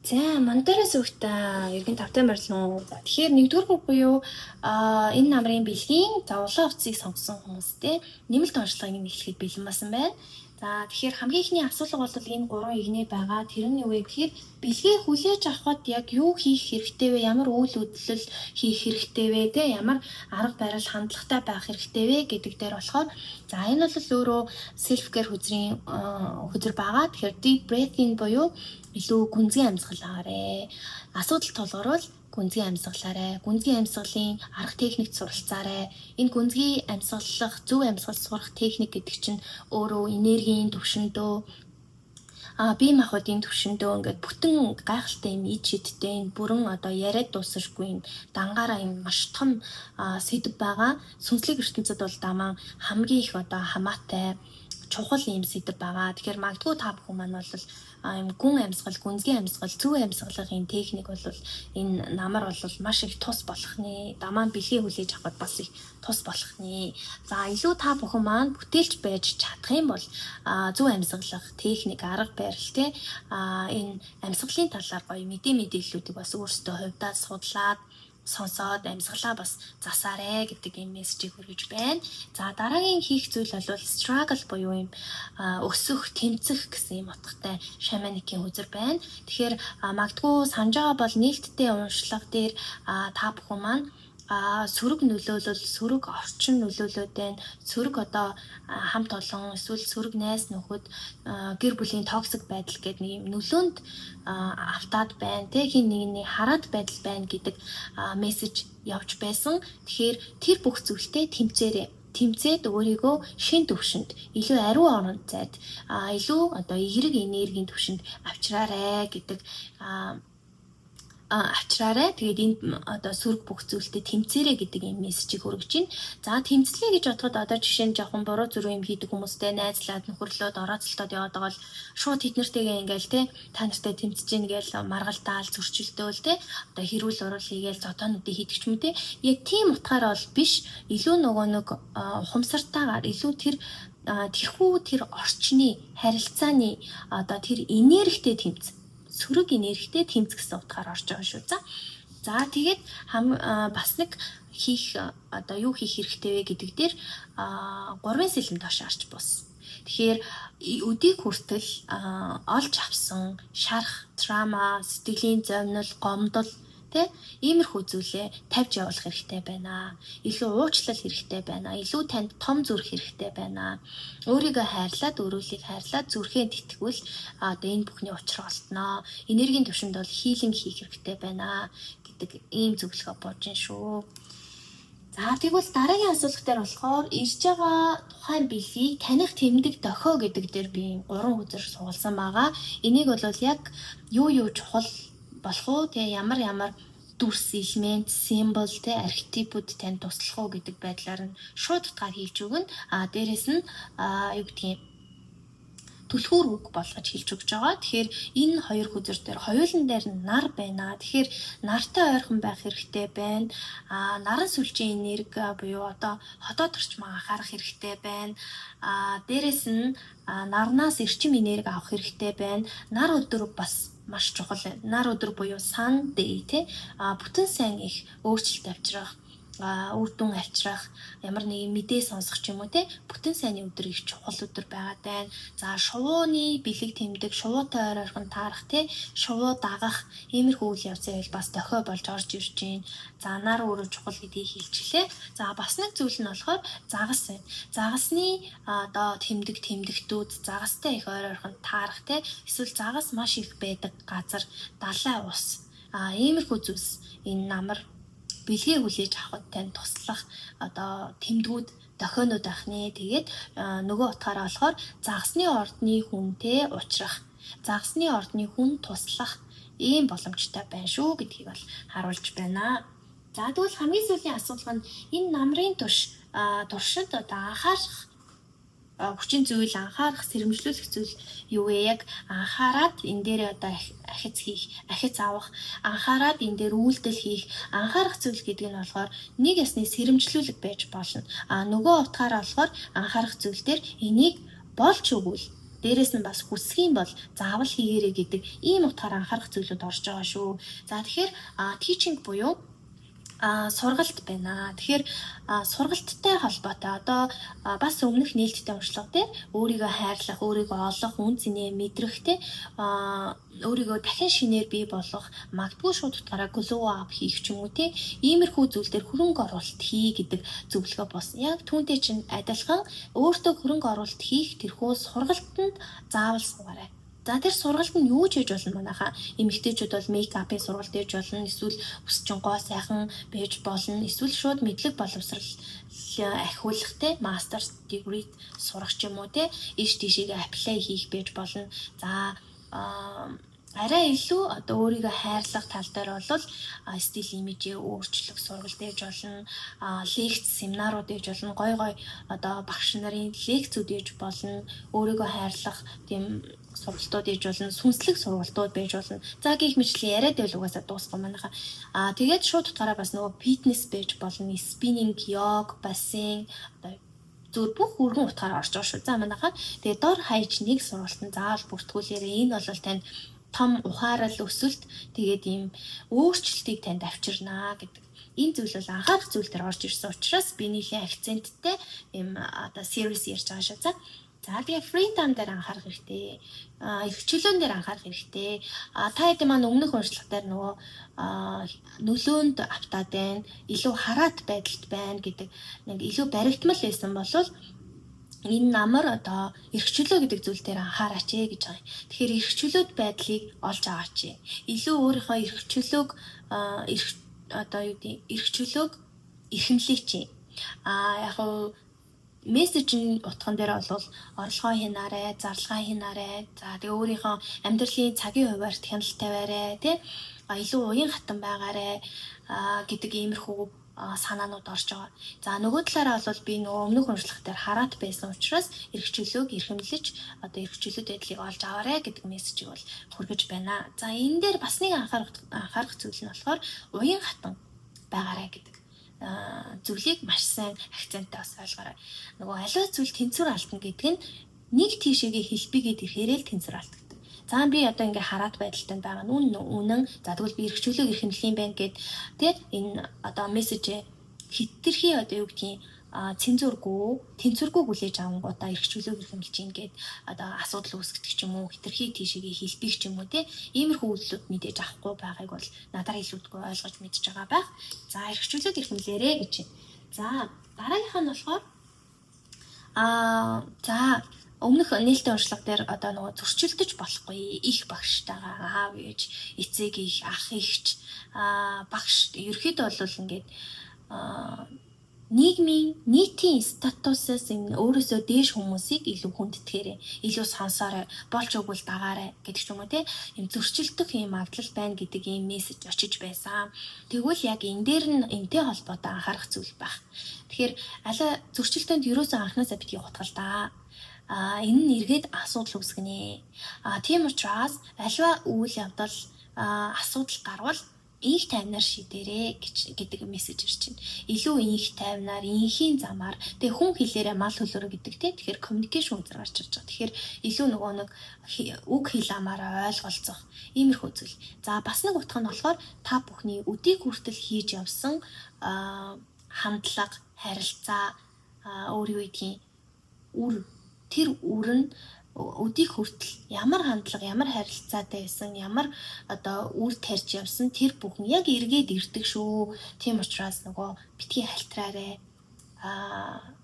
За мандарас өгтөө эргэн тавтай морилно. За тэгэхээр нэгдүгээр бүг буюу энэ намрын бэлгийн за улаан утсыг сонгосон хүмүүстэй нэмэлт онцлогыг нэхлэхэд бэлэн басан байна. За тэгэхээр хамгийн ихний асуулга бол энэ гурван игнээ байгаа. Тэр нь юу вэ гэхээр бэлгээ хүлээж авахд яг юу хийх хэрэгтэй вэ? Ямар үйл хөдлөл хийх хэрэгтэй вэ? Тэ ямар арга барил хандлагатай байх хэрэгтэй вэ гэдэг дээр болохоор за энэ бол өөрөө self care хүзрийн хүзэр байгаа. Тэгэхээр deep breathing буюу илүү гүнзгий амьсгалаарэ. Асуудал тулгарвал гүнзгий амьсгалаарэ. Гүнзгий амьсгалын арга техникт суралцаарай. Энэ гүнзгий амьсгалах, зөв амьсгал сурах техник гэдэг чинь өөрөө энергийн төвшөндөө бие махбодын төвшөндөө ингээд бүтэн гайхалтай юм ид шидтэй энэ бүрэн одоо яриад дуусахгүй энэ дангаараа юм маш том сэдв байгаа. Сүнслэг ертөнцид бол дамаа хамгийн их одоо хамаатай чухал юм сэдв байгаа. Тэгэхээр магадгүй та бүхэн маань бол юм гүн амьсгал, гүнзгий амьсгал, зөв амьсгалын техник бол энэ намар бол маш их тус болох нэ. Дамаа бэлгээ хүлээж авахд бас их тус болох нэ. За илүү та бүхэн маань бүтээлч байж чадах юм бол зөв амьсгалах техник, арга барил те энэ амьсгалын талаар гоё мэдээллүүдийг бас өөрсдөө хувьдаа судлаад сонсоод амьсгалаа бас засаарэ гэдэг юм мессежийг хүргэж байна. За дараагийн хийх зүйл бол struggle буюу юм өсөх, тэмцэх гэсэн юм утгатай шаманикийн хүзэр байна. Тэгэхээр магадгүй санаж байгаа бол нээлттэй уншлага дээр та бүхэн маань сөрөг нөлөөлөл, сөрөг орчин нөлөөлөд байна. Сөрөг одоо хамт олон эсвэл сөрөг найз нөхөд гэр бүлийн токсик байдал гэдэг нэг юм нөлөөнд автаад байна. Тэг хин нэг хараад байдал байна гэдэг мессеж явж байсан. Тэгэхээр тэр бүх зүйлтэй тэмцээрэй. Тэмцээд өөрийгөө шин төвшөнд илүү ариун орон зайд илүү одоо эерэг энергийн төвшөнд авчраарэ гэдэг авчраарай. Тэгээд энд одоо сүрэг бүх зүйлтэй тэмцээрэй гэдэг юм мессежийг хүргэж байна. За тэмцлээ гэж бодоход одоо жишээ нь жоохон буруу зүрх юм хийдэг хүмүүстэй найзлаад нөхөрлөөд орооцолтоод яваад байгаа бол шууд тэднэртэйгээ ингээл те та нартай тэмцэж гин гээл маргалтаал зөрчилдөөл те одоо хэрүүл урал хийгээл зодоонуудыг хийдэг ч юм те. Яг тийм утгаараа бол биш. Илүү нөгөө нэг ухамсартайгаар илүү тэрхүү тэр орчны харилцааны одоо тэр энергитэй тэмц сөрөг энергитэй тэмц гэсэн утгаар орж байгаа шүү. За тэгээд бас нэг хийх одоо юу хийх хэрэгтэй вэ гэдэг дээр 3 сэлэм доош арч бус. Тэгэхээр өдийг хүртэл олж авсан шарах, трама, сэтгэлийн зовнил, гомдол тэ иймэрхүү зүйлээ тавьж явуулах хэрэгтэй байна. Илүү уучлал хэрэгтэй байна. Илүү танд том зүрх хэрэгтэй байна. Өөрийгөө хайрлаад, өөрөлийг хайрлаад зүрхээ тэтгэвэл одоо энэ бүхний учир олдноо. Энергийн төвшөнд бол хилинг хийх хэрэгтэй байна гэдэг ийм зөвлөгөө бууж гин шүү. За тэгвэл дараагийн асуулт дээр болохоор ирж байгаа тухайн бэлгийг таних тэмдэг дохио гэдэг дээр би 3 үзэр суулсан байгаа. Энийг бол яг юу чухал болох уу те ямар дүрс элемент символ те архетипүүд танд туслах уу гэдэг байдлаар нь шууд утгаар хэлж өгнө. Дээрэс нь юу гэдгийг түлхүүр үг болгож хэлж өгч байгаа. Тэгэхээр энэ хоёр хүзэр дээр хоёулын дээр нар байна. Тэгэхээр нартай ойрхон байх хэрэгтэй байна. Наран сүлжээ энерги буюу одоо хотоод орчмоо анхаарах хэрэгтэй байна. Дээрэс нь нарнаас эрчим энерги авах хэрэгтэй байна. Нар өдөр бас маш чухал байна. Нар өдөр буюу sun day те бүтэн сайн их өөрчлөлт авчрах үр дүн авчрах ямар нэгэн мэдээ сонсох ч юм уу те бүтэн сайнны өдөр их чухал өдөр байгаад байна. За шувууны бэлэг тэмдэг, шувуутай ойрхон таарах те шувуу дагах иймэрхүү үйл явцын хэл бас дохио болж орж ирж байна. За нар өөрөө чухал гэдгийг хэлчихлээ. За бас нэг зүйл нь болохоор загас байна. Загасны одоо тэмдэгтүүд загастай их ойрхон таарах те эсвэл загас маш их байдаг газар далай ус иймэрхүү зүйлс энэ намар бэлгээ хүлээж авахд тань туслах одоо тэмдгүүд дохионууд байх нэ. Тэгээд нөгөө утгаараа болохоор загасны ордны хүнтэй уулзрах, загасны ордны хүн туслах ийм боломжтой байна шүү гэдгийг бол харуулж байна. За тэгвэл хамгийн сүүлийн асуулт нь энэ намрын туршид одоо анхаарах хүчин зүйл, анхаарах, сэрэмжлүүлэх зүйл юу вэ? Яг анхаарад энэ дээр одоо ахиц хийх, ахиц авах, анхаарад энэ дээр үйлдэл хийх, анхаарах зүйл гэдэг нь болохоор нэг ясны сэрэмжлүүлэг байж болно. Нөгөө утгаараа болохоор анхаарах зүйл дээр энийг болж өгвөл дээрэс нь бас хүсэх юм бол заавал хийгээрэй гэдэг ийм утгаар анхаарах зүйлүүд орж байгаа шүү. За тэгэхээр teaching буюу сургалт байна. Тэгэхээр сургалттай холбоотой одоо бас өмнөх нээлттэй уншлага дээр өөрийгөө хайрлах, өөрийгөө олох, үн цэнээ мэдрэх те өөрийгөө дахин шинээр бий болгох, магадгүй шууд утгаараа glow up хийх ч юм уу те иймэрхүү зүйл дээр хөрөнгө оруулалт хий гэдэг зөвлөгөө болсон. Яг түүнтэй чинь адилхан өөртөө хөрөнгө оруулалт хийх тэрхүү сургалтанд заавал суугаарай. За тэр сургалт нь юу ч хийж болно манайхаа. Эмэгтэйчүүд бол мейкапын сургалт хийж болно, эсвэл өсчин гоо сайхан байж болно, эсвэл шууд мэдлэг боловсрал ахиулах те мастер degree сурах ч юм уу те ийш тийшээ apply хийх байж болно. За арай илүү одоо өөрийгөө хайрлах тал дээр бол стил имижээ өөрчлөх сургалт хийж болно, лекц семинарууд хийж болно, гой одоо багш нарын лекцүүд хийж болно, өөрийгөө хайрлах тийм сургалтууд хийж болно, сүнслэг сургалтууд байж болно. За гэх мэтлээ яриад байл угаасаа дуусгах манайхаа. Тэгээд шууд утгаараа бас нөгөө фитнес байж болно, спиннинг, йог, бассейн одоо зөв бүх өргөн утгаараа орж байгаа шүү. За манайхаа тэгээд дор хаяж нэг сургалтанд заавал бүртгүүлээрээ энэ бол танд том ухаарал өсөлт тэгээд ийм өөрчлөлтийг танд авчирнаа гэдэг. Энэ зүйл бол анхаарах зүйл төр орж ирсэн учраас би нэлийн акценттэй ийм одоо series ярьж байгаа шүү. За тэгээ free time дээр анхаарах хэрэгтэй. Эрхчлөөн дээр анхаарах хэрэгтэй. Та хэд маань өмнөх уншлагатаар нөгөө нөлөөнд автаад байна, илүү хараат байдалд байна гэдэг нэг илүү баригдмал байсан болвол энэ намар одоо эрхчлөө гэдэг зүйл дээр анхаараач гэж байгаа юм. Тэгэхээр эрхчлөөд байдлыг олж аваач. Илүү өөрийнхөө эрхчлөөг одоо юу гэдэг эрхчлөөг эрхэмлээч. Яг нь мессежийн утган дээр бол орлогоо хийнаарай, зарлага хийнаарай. За тэгээ өөрийнхөө амьдралын цагийн хуваарьт хяналт тавиарай, тий? Илүү уян хатан байгаарай гэдэг иймэрхүү санаанууд орж байгаа. За нөгөө талаараа бол би нөгөө өмнөх уншлах дээр хараат байсан учраас эрхчлөөг эрхэмлэж одоо эрхчлөөд байдлыг олж аваарай гэдэг мессежийг бол хүргэж байна. За энэ дээр бас нэг анхаарах зүйл нь болохоор уян хатан байгаарай гэдэг зүйлийг маш сайн акценттай бас ойлгоорой. Нөгөө аливаа зүйл тэнцвэр алдна гэдэг нь нэг тийшээгээ хэлбигээд ирэхээрээ л тэнцвэр алддаг. За би одоо ингээ хараат байдалтай байгаа нь үнэн. За тэгвэл би эрхчлөөг эрхэмлэх юм байна гэд тэгээд энэ одоо мессежээ хитрхи одоо юу гэдгийг тэнцвэргүй хүлээж авангуудаа эрхчлөөг эрхэмлэж ингээд одоо асуудал үүсгдэг ч юм уу хитрхи тийшээгээ хэлбих ч юм уу те иймэрхүү үйлдэлүүд мэдээж авахгүй байгааг бол надаар илүүдгүй ойлгож мэдж байгаа байх. За эрхчлөөг эрхэмлээрэй гэж байна. За дараагийнх нь болохоор за өмнөх нээлттэй уншлага дээр одоо нөгөө зөрчилдөж болохгүй их багштайгаа аав ээж эцэг их ах ихч багш ерөөхдөө бол ингээд нийтийн статусаас өөрөөсөө дээш хүмүүсийг илүү хүндэтгээрэй, илүү сонсоорой, болж өгвөл дагаарай гэдэг ч юм уу те. Ийм зөрчилдөх ийм магадлал байна гэдэг ийм мессеж очиж байсан. Тэгвэл яг энэ дээр нь энтэй холбоотой анхаарах зүйл байх. Тэгэхээр аль зөрчилдөөнд ерөөсөө анханасаа битгий утгал да. Энэ нь эргээд асуудал үүсгэнэ. Тийм учраас аливаа үйл явдал асуудал гарвал их тайвнаар шийдээрэй гэдэг мессеж ирж байна. Илүү их тайвнаар, инхийн замаар тэгээ хүн хэлээрээ мал хөлөөрөө гэдэг те. Тэгэхээр communication үзэр гарч ирж байгаа. Тэгэхээр илүү нөгөө нэг үг хэл амаараа ойлголцох иймэрхүү зүйл. За бас нэг утга нь болохоор та бүхний өдийг хүртэл хийж явсан хандлага, харилцаа өөр юу гэдгийг тэр үр нь өдийг хүртэл ямар хандлага, ямар харилцаатай байсан, ямар одоо үр тарьж явсан тэр бүхэн яг эргээд ирдэг шүү. Тийм учраас нөгөө битгий халтраарай.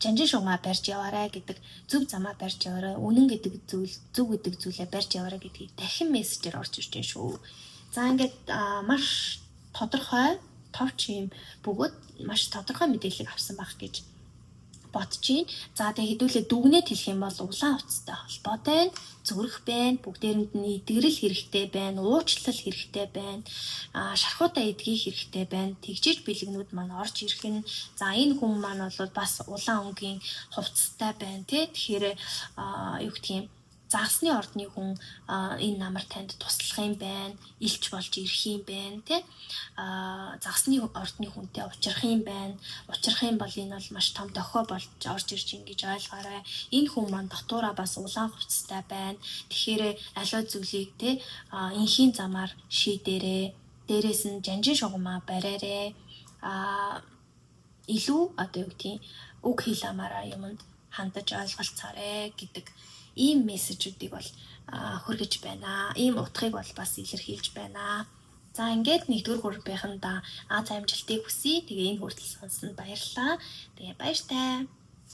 Жанжин шугамаа барьж яваарай гэдэг зөв замаа барьж яваарай. Үнэн гэдэг зүйл, зөв гэдэг зүйлээ барьж яваарай гэдгийг дахин мессежээр орж ирж байна шүү. За ингээд маш тодорхой товч юм бөгөөд маш тодорхой мэдээлэл авсан байх гэж бодож байна. За тэгээ хэдүүлээ дүгнээд хэлэх юм бол улаан утастай холбоотой байна, зүрх байна, бүгдээрэнд нь идэгрэл хэрэгтэй байна, уучлал хэрэгтэй байна, шархуудаа эдгийх хэрэгтэй байна. Тэгжиж бэлгнүүд маань орж ирэх нь. За энэ хүн маань бол бас улаан өнгийн хувцастай байна тий. Тэгэхээр юу гэх юм загсны ордны хүн энэ намар танд туслах юм байна, илч болж ирэх юм байна, тий. Загсны ордны хүнтэй уулзрах юм байна. Уулзрах юм бол энэ бол маш том дохио болж орж ирж ин гэж ойлгоорой. Энэ хүн маань дотоороо бас улаан хувцастай байна. Тэгэхээр аливаа зүйлийг тий инхийн замаар шийдээрэй. Дээрээс нь жанжин шугамаа бариарай. Илүү одоо юу гэдгийг үг хэл амаараа юмд хандаж ойлголцоорой гэдэг ийм мессежүүдийг бол хүргэж байна. Ийм утгыг бол бас илэрхийлж байна. За ингээд 1-р группийнхандаа аз амжилтыг хүсье. Тэгээ энэ хүртэл сонссонд баярлалаа. Тэгээ баяртай.